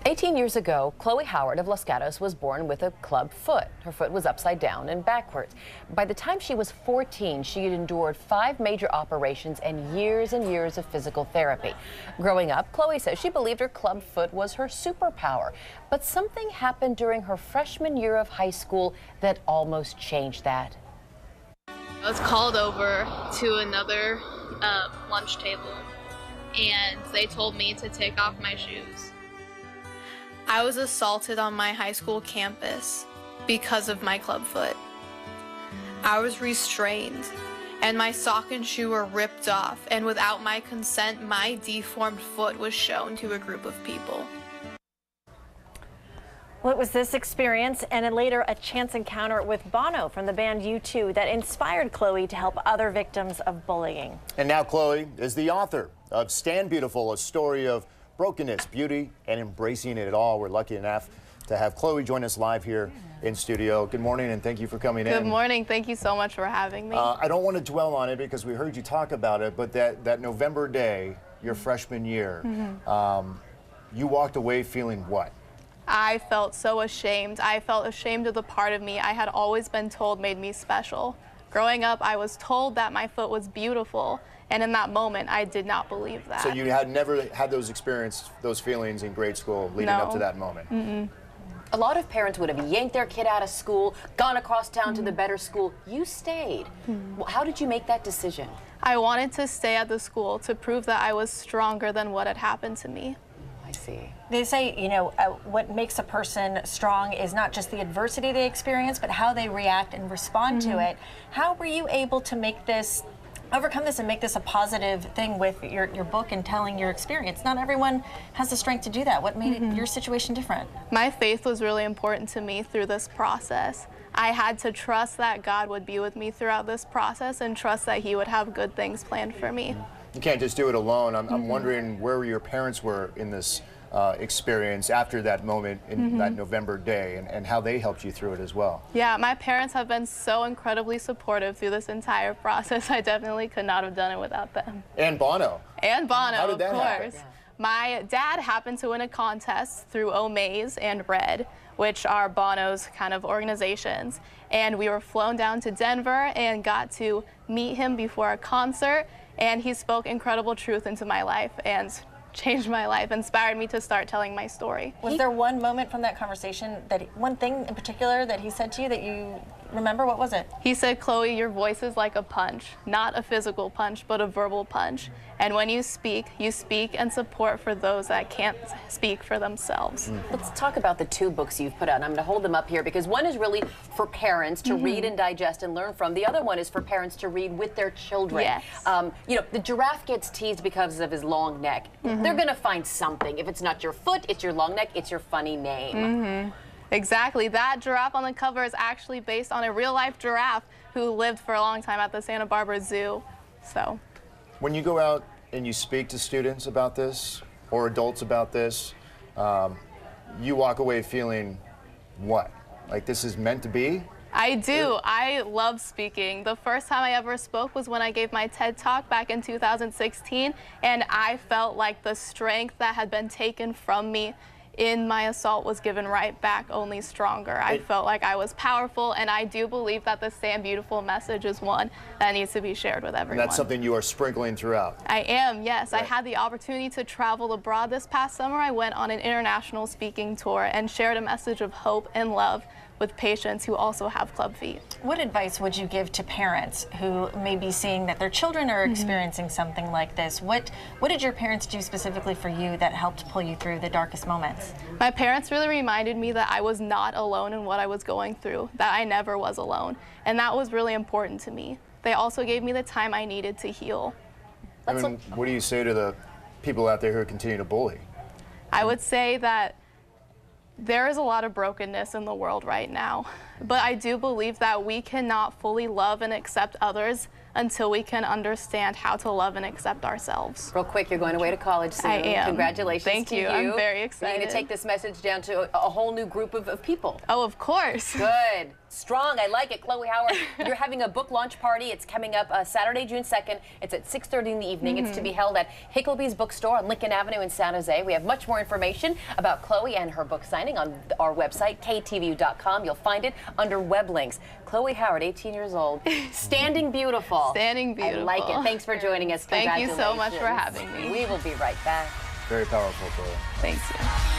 18 years ago, Chloe Howard of Los Gatos was born with a club foot. Her foot was upside down and backwards. By the time she was 14, she had endured 5 major operations and years of physical therapy. Growing up, Chloe says she believed her club foot was her superpower. But something happened during her freshman year of high school that almost changed that. I was called over to another lunch table, and they told me to take off my shoes. I was assaulted on my high school campus because of my club foot. I was restrained, and my sock and shoe were ripped off, and without my consent, my deformed foot was shown to a group of people. Well, it was this experience and then later a chance encounter with Bono from the band U2 that inspired Chloe to help other victims of bullying. And now Chloe is the author of Stand Beautiful, a story of brokenness, beauty, and embracing it all. We're lucky enough to have Chloe join us live here in studio. Good morning, and thank you for coming in. Good morning. Thank you so much for having me. I don't want to dwell on it because we heard you talk about it, but that November day, your freshman year, you walked away feeling what? I felt so ashamed. I felt ashamed of the part of me I had always been told made me special. Growing up, I was told that my foot was beautiful, and in that moment, I did not believe that. So you had never had those feelings in grade school leading up to that moment? A lot of parents would have yanked their kid out of school, gone across town to the better school. You stayed. Well, how did you make that decision? I wanted to stay at the school to prove that I was stronger than what had happened to me. I see. They say, you know, what makes a person strong is not just the adversity they experience, but how they react and respond to it. How were you able to make this, overcome this and make this a positive thing with your book and telling your experience? Not everyone has the strength to do that. What made your situation different? My faith was really important to me through this process. I had to trust that God would be with me throughout this process and trust that He would have good things planned for me. You can't just do it alone. I'm wondering where your parents were in this experience after that moment in that November day and how they helped you through it as well. Yeah, my parents have been so incredibly supportive through this entire process. I definitely could not have done it without them. And Bono. And Bono, how did that of course. Happen? My dad happened to win a contest through Omaze and Red, which are Bono's kind of organizations. And we were flown down to Denver and got to meet him before a concert. And he spoke incredible truth into my life and changed my life, inspired me to start telling my story. Was there one moment from that conversation, one thing in particular that he said to you that you remember? What was it? He said, "Chloe, your voice is like a punch, not a physical punch, but a verbal punch. And when you speak and support for those that can't speak for themselves." Let's talk about the 2 books you've put out. And I'm going to hold them up here because one is really for parents to read and digest and learn from. The other one is for parents to read with their children. Yes. You know, the giraffe gets teased because of his long neck. They're going to find something. If it's not your foot, it's your long neck, it's your funny name. Exactly. That giraffe on the cover is actually based on a real-life giraffe who lived for a long time at the Santa Barbara Zoo. So, when you go out and you speak to students about this or adults about this, you walk away feeling what? Like this is meant to be? I do. I love speaking. The first time I ever spoke was when I gave my TED Talk back in 2016, and I felt like the strength that had been taken from me in my assault was given right back, only stronger. I felt like I was powerful, and I do believe that the Stand Beautiful message is one that needs to be shared with everyone. And that's something you are sprinkling throughout. I am, yes. Right. I had the opportunity to travel abroad this past summer. I went on an international speaking tour and shared a message of hope and love with patients who also have club feet. What advice would you give to parents who may be seeing that their children are experiencing something like this? What did your parents do specifically for you that helped pull you through the darkest moments? My parents really reminded me that I was not alone in what I was going through, that I never was alone, and that was really important to me. They also gave me the time I needed to heal. I mean, what do you say to the people out there who continue to bully? I would say that there is a lot of brokenness in the world right now, but I do believe that we cannot fully love and accept others until we can understand how to love and accept ourselves. Real quick, you're going away to college soon. I am. Congratulations Thank to you. you. I'm very You're excited. going to take this message down to a whole new group of people. Oh, of course. Good. Strong. I like it. Chloe Howard, you're having a book launch party. It's coming up Saturday, June 2nd. It's at 6:30 in the evening. It's to be held at Hickleby's Bookstore on Lincoln Avenue in San Jose. We have much more information about Chloe and her book signing on our website, ktvu.com. You'll find it under web links. Chloe Howard, 18 years old, standing beautiful. Standing beautiful. I like it. Thanks for joining us. Thank you so much for Congratulations. having me. We will be right back. Very powerful, Chloe. Thanks you.